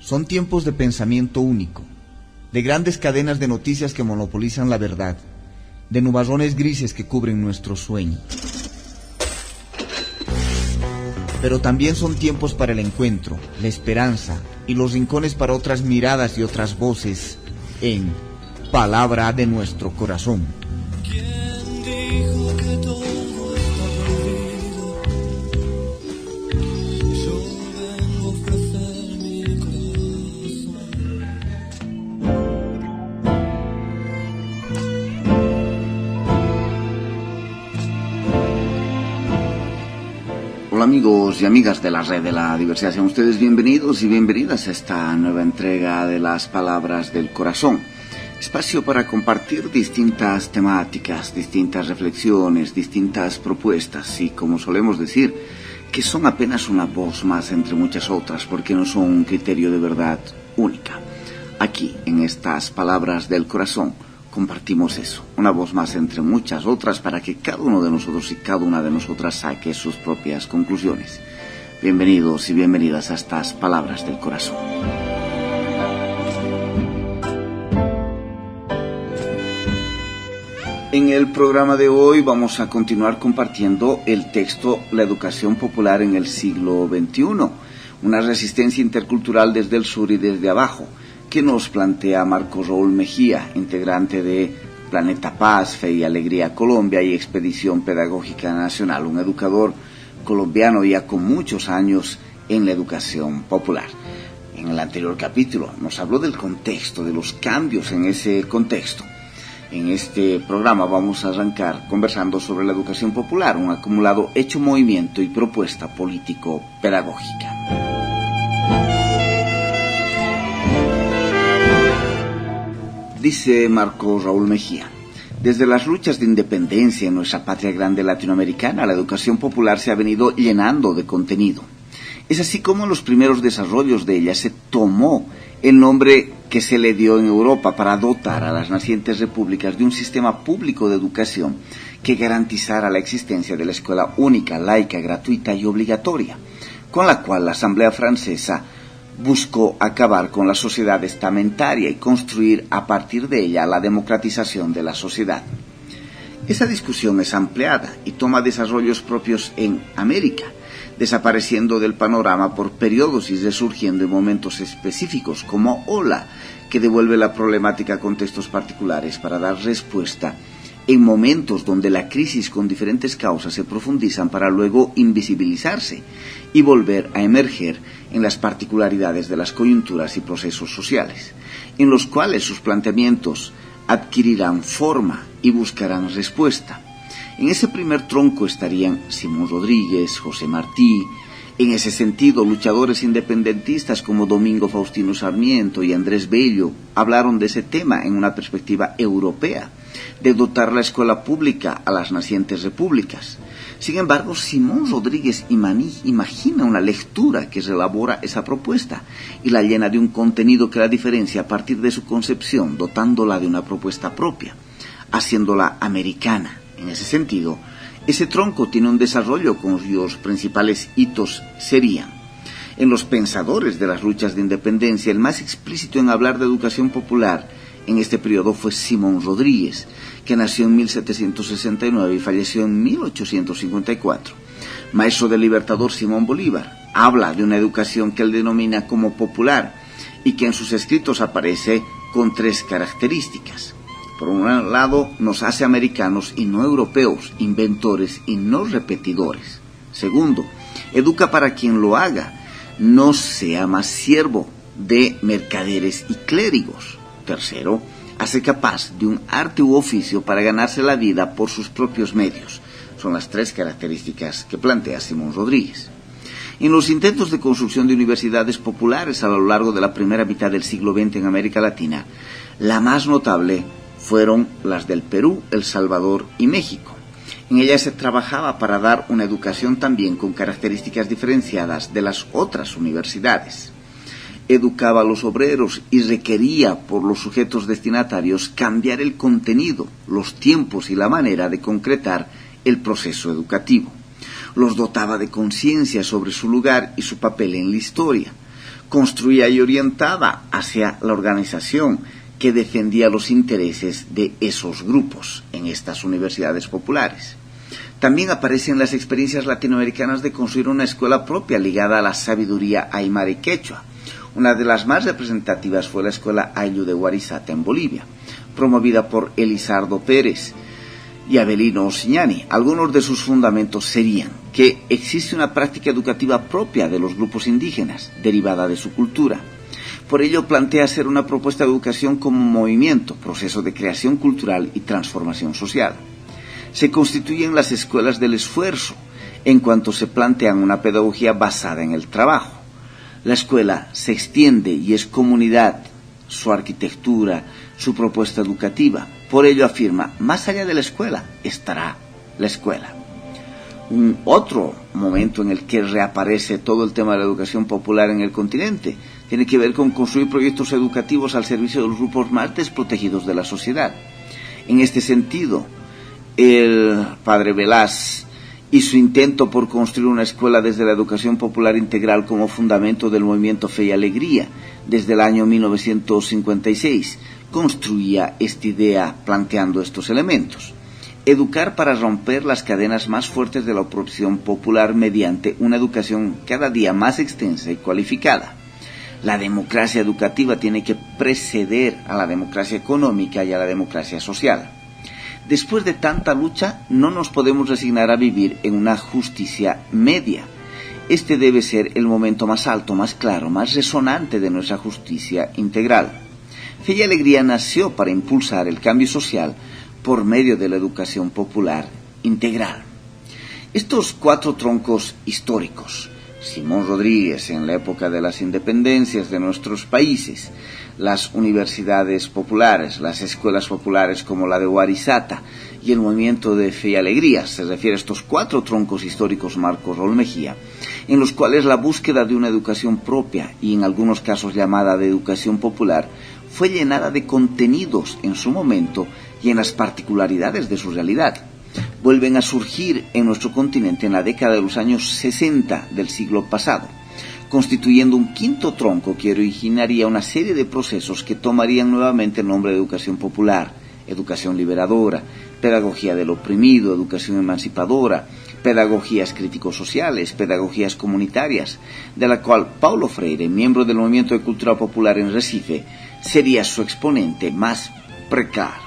Son tiempos de pensamiento único, de grandes cadenas de noticias que monopolizan la verdad, de nubarrones grises que cubren nuestro sueño. Pero también son tiempos para el encuentro, la esperanza y los rincones para otras miradas y otras voces en Palabra de nuestro corazón. ¿Quién dijo que todo está prohibido? Yo vengo a ofrecer mi corazón. Hola amigos y amigas de la red de la diversidad, sean ustedes bienvenidos y bienvenidas a esta nueva entrega de las Palabras del Corazón. Espacio para compartir distintas temáticas, distintas reflexiones, distintas propuestas y, como solemos decir, que son apenas una voz más entre muchas otras porque no son un criterio de verdad única. Aquí, en estas Palabras del Corazón, compartimos eso, una voz más entre muchas otras para que cada uno de nosotros y cada una de nosotras saque sus propias conclusiones. Bienvenidos y bienvenidas a estas Palabras del Corazón. En el programa de hoy vamos a continuar compartiendo el texto La educación popular en el siglo XXI, una resistencia intercultural desde el sur y desde abajo, que nos plantea Marcos Raúl Mejía, integrante de Planeta Paz, Fe y Alegría Colombia y Expedición Pedagógica Nacional, un educador colombiano ya con muchos años en la educación popular. En el anterior capítulo nos habló del contexto, de los cambios en ese contexto. En este programa vamos a arrancar conversando sobre la educación popular, un acumulado hecho, movimiento y propuesta político-pedagógica. Dice Marcos Raúl Mejía: desde las luchas de independencia en nuestra patria grande latinoamericana, la educación popular se ha venido llenando de contenido. Es así como en los primeros desarrollos de ella se tomó el nombre que se le dio en Europa para dotar a las nacientes repúblicas de un sistema público de educación que garantizara la existencia de la escuela única, laica, gratuita y obligatoria, con la cual la Asamblea Francesa buscó acabar con la sociedad estamentaria y construir a partir de ella la democratización de la sociedad. Esa discusión es ampliada y toma desarrollos propios en América, desapareciendo del panorama por periodos y resurgiendo en momentos específicos como ola, que devuelve la problemática a contextos particulares para dar respuesta en momentos donde la crisis con diferentes causas se profundizan para luego invisibilizarse y volver a emerger en las particularidades de las coyunturas y procesos sociales, en los cuales sus planteamientos adquirirán forma y buscarán respuesta. En ese primer tronco estarían Simón Rodríguez, José Martí. En ese sentido, luchadores independentistas como Domingo Faustino Sarmiento y Andrés Bello hablaron de ese tema en una perspectiva europea, de dotar la escuela pública a las nacientes repúblicas. Sin embargo, Simón Rodríguez imagina una lectura que relabora esa propuesta y la llena de un contenido que la diferencia a partir de su concepción, dotándola de una propuesta propia, haciéndola americana. En ese sentido, ese tronco tiene un desarrollo cuyos principales hitos serían: en los pensadores de las luchas de independencia, el más explícito en hablar de educación popular en este periodo fue Simón Rodríguez, que nació en 1769 y falleció en 1854. Maestro del libertador Simón Bolívar, habla de una educación que él denomina como popular y que en sus escritos aparece con tres características. Por un lado, nos hace americanos y no europeos, inventores y no repetidores. Segundo, educa para quien lo haga, no sea más siervo de mercaderes y clérigos. Tercero, hace capaz de un arte u oficio para ganarse la vida por sus propios medios. Son las tres características que plantea Simón Rodríguez. En los intentos de construcción de universidades populares a lo largo de la primera mitad del siglo XX en América Latina, la más notable fueron las del Perú, El Salvador y México. En ellas se trabajaba para dar una educación también con características diferenciadas de las otras universidades. Educaba a los obreros y requería por los sujetos destinatarios cambiar el contenido, los tiempos y la manera de concretar el proceso educativo. Los dotaba de conciencia sobre su lugar y su papel en la historia. construida y orientada hacia la organización que defendía los intereses de esos grupos en estas universidades populares. También aparecen las experiencias latinoamericanas de construir una escuela propia ligada a la sabiduría aymara y quechua. Una de las más representativas fue la escuela Ayllu de Guarizata en Bolivia, promovida por Elizardo Pérez y Avelino Osiñani. Algunos de sus fundamentos serían que existe una práctica educativa propia de los grupos indígenas, derivada de su cultura. Por ello plantea hacer una propuesta de educación como movimiento, proceso de creación cultural y transformación social. Se constituyen las escuelas del esfuerzo, en cuanto se plantean una pedagogía basada en el trabajo. La escuela se extiende y es comunidad, su arquitectura, su propuesta educativa. Por ello afirma, más allá de la escuela estará la escuela. Un otro momento en el que reaparece todo el tema de la educación popular en el continente tiene que ver con construir proyectos educativos al servicio de los grupos más desprotegidos de la sociedad. En este sentido, el padre Velaz y su intento por construir una escuela desde la educación popular integral como fundamento del movimiento Fe y Alegría desde el año 1956 construía esta idea planteando estos elementos. Educar para romper las cadenas más fuertes de la opresión popular mediante una educación cada día más extensa y cualificada. La democracia educativa tiene que preceder a la democracia económica y a la democracia social. Después de tanta lucha, no nos podemos resignar a vivir en una justicia media. Este debe ser el momento más alto, más claro, más resonante de nuestra justicia integral. Fe y Alegría nació para impulsar el cambio social por medio de la educación popular integral. Estos 4 troncos históricos, Simón Rodríguez en la época de las independencias de nuestros países, las universidades populares, las escuelas populares como la de Guarizata y el movimiento de Fe y Alegría, se refiere a estos 4 troncos históricos Marcos Raúl Mejía, en los cuales la búsqueda de una educación propia y en algunos casos llamada de educación popular fue llenada de contenidos en su momento y en las particularidades de su realidad. Vuelven a surgir en nuestro continente en la década de los años 60 del siglo pasado, constituyendo un 5º tronco que originaría una serie de procesos que tomarían nuevamente el nombre de educación popular, educación liberadora, pedagogía del oprimido, educación emancipadora, pedagogías crítico-sociales, pedagogías comunitarias, de la cual Paulo Freire, miembro del Movimiento de Cultura Popular en Recife, sería su exponente más preclaro.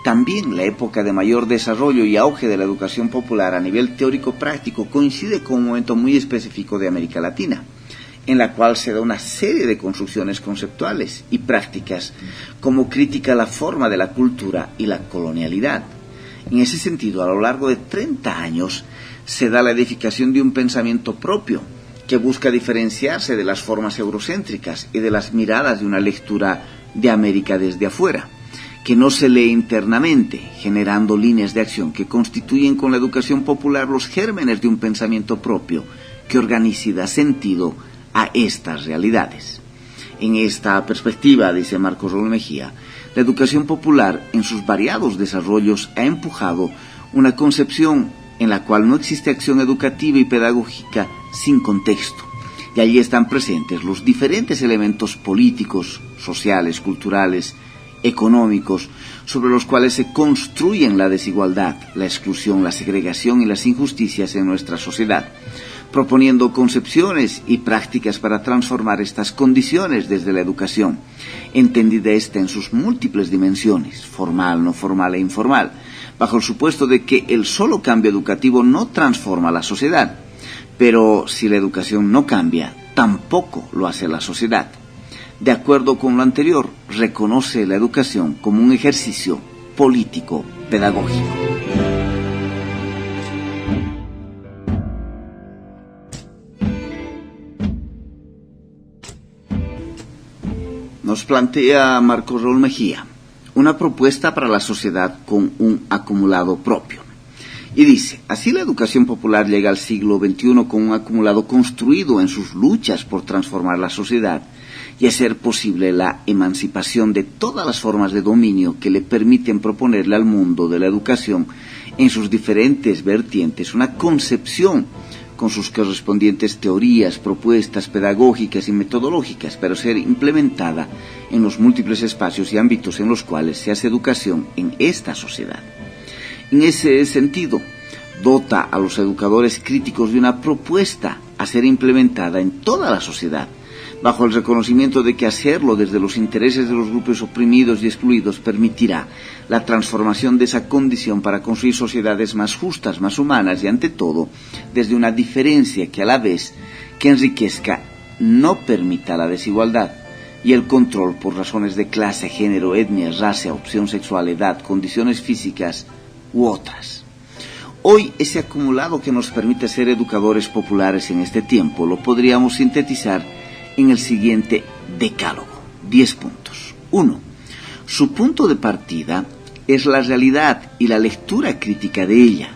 También la época de mayor desarrollo y auge de la educación popular a nivel teórico-práctico coincide con un momento muy específico de América Latina, en la cual se da una serie de construcciones conceptuales y prácticas como crítica a la forma de la cultura y la colonialidad. En ese sentido, a lo largo de 30 años se da la edificación de un pensamiento propio que busca diferenciarse de las formas eurocéntricas y de las miradas de una lectura de América desde afuera, que no se lee internamente, generando líneas de acción que constituyen con la educación popular los gérmenes de un pensamiento propio que organiza y da sentido a estas realidades. En esta perspectiva, dice Marcos Raúl Mejía, la educación popular en sus variados desarrollos ha empujado una concepción en la cual no existe acción educativa y pedagógica sin contexto, y allí están presentes los diferentes elementos políticos, sociales, culturales, económicos, sobre los cuales se construyen la desigualdad, la exclusión, la segregación y las injusticias en nuestra sociedad, proponiendo concepciones y prácticas para transformar estas condiciones desde la educación, entendida esta en sus múltiples dimensiones, formal, no formal e informal, bajo el supuesto de que el solo cambio educativo no transforma la sociedad, pero si la educación no cambia, tampoco lo hace la sociedad. De acuerdo con lo anterior, reconoce la educación como un ejercicio político-pedagógico. Nos plantea Marcos Raúl Mejía una propuesta para la sociedad con un acumulado propio. Y dice, así la educación popular llega al siglo XXI con un acumulado construido en sus luchas por transformar la sociedad y hacer posible la emancipación de todas las formas de dominio que le permiten proponerle al mundo de la educación en sus diferentes vertientes una concepción con sus correspondientes teorías, propuestas pedagógicas y metodológicas, pero ser implementada en los múltiples espacios y ámbitos en los cuales se hace educación en esta sociedad. En ese sentido, dota a los educadores críticos de una propuesta a ser implementada en toda la sociedad, bajo el reconocimiento de que hacerlo desde los intereses de los grupos oprimidos y excluidos permitirá la transformación de esa condición para construir sociedades más justas, más humanas y, ante todo, desde una diferencia que a la vez que enriquezca no permita la desigualdad y el control por razones de clase, género, etnia, raza, opción sexual, edad, condiciones físicas u otras. Hoy ese acumulado que nos permite ser educadores populares en este tiempo lo podríamos sintetizar en el siguiente decálogo, 10 puntos. 1. Su punto de partida es la realidad y la lectura crítica de ella,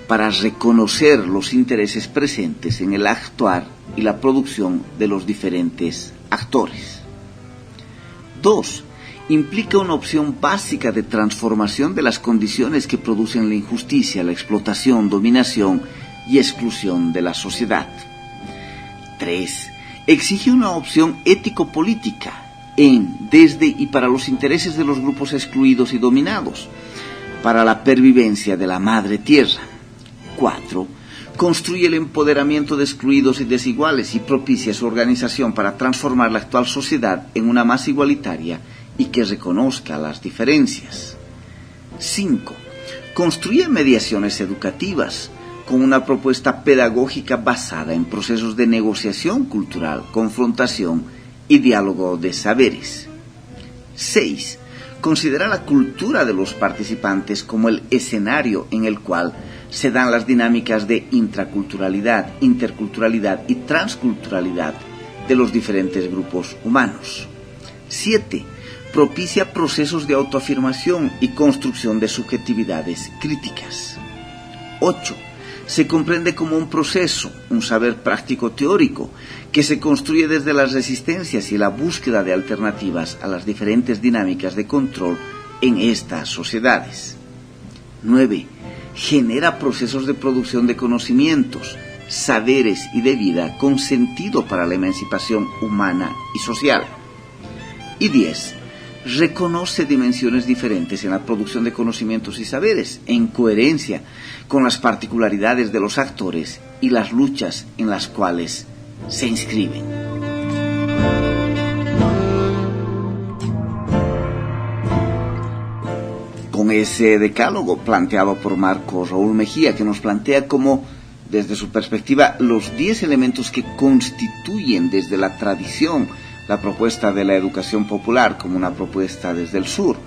para reconocer los intereses presentes en el actuar y la producción de los diferentes actores. 2. Implica una opción básica de transformación de las condiciones que producen la injusticia, la explotación, dominación y exclusión de la sociedad. 3. Exige una opción ético-política en, desde y para los intereses de los grupos excluidos y dominados, para la pervivencia de la madre tierra. 4. Construye el empoderamiento de excluidos y desiguales y propicia su organización para transformar la actual sociedad en una más igualitaria y que reconozca las diferencias. 5. Construye mediaciones educativas con una propuesta pedagógica basada en procesos de negociación cultural, confrontación y diálogo de saberes. 6. Considera la cultura de los participantes como el escenario en el cual se dan las dinámicas de intraculturalidad, interculturalidad y transculturalidad de los diferentes grupos humanos. 7. Propicia procesos de autoafirmación y construcción de subjetividades críticas. 8. Se comprende como un proceso, un saber práctico teórico, que se construye desde las resistencias y la búsqueda de alternativas a las diferentes dinámicas de control en estas sociedades. 9. Genera procesos de producción de conocimientos, saberes y de vida con sentido para la emancipación humana y social. Y 10. Reconoce dimensiones diferentes en la producción de conocimientos y saberes, en coherencia con las particularidades de los actores y las luchas en las cuales se inscriben. Con ese decálogo planteado por Marcos Raúl Mejía, que nos plantea como, desde su perspectiva, los 10 elementos que constituyen desde la tradición la propuesta de la educación popular como una propuesta desde el sur,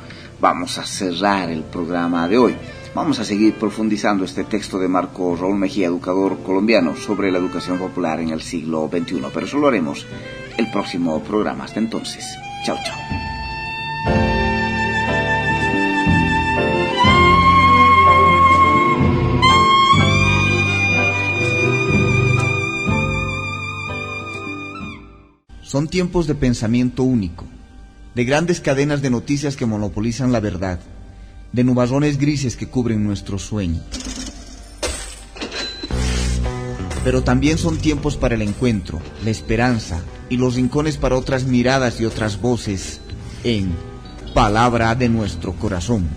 vamos a cerrar el programa de hoy. Vamos a seguir profundizando este texto de Marcos Raúl Mejía, educador colombiano, sobre la educación popular en el siglo XXI, pero eso lo haremos el próximo programa. Hasta entonces, chao, chao. Son tiempos de pensamiento único, de grandes cadenas de noticias que monopolizan la verdad, de nubarrones grises que cubren nuestro sueño. Pero también son tiempos para el encuentro, la esperanza y los rincones para otras miradas y otras voces en Palabra de nuestro corazón.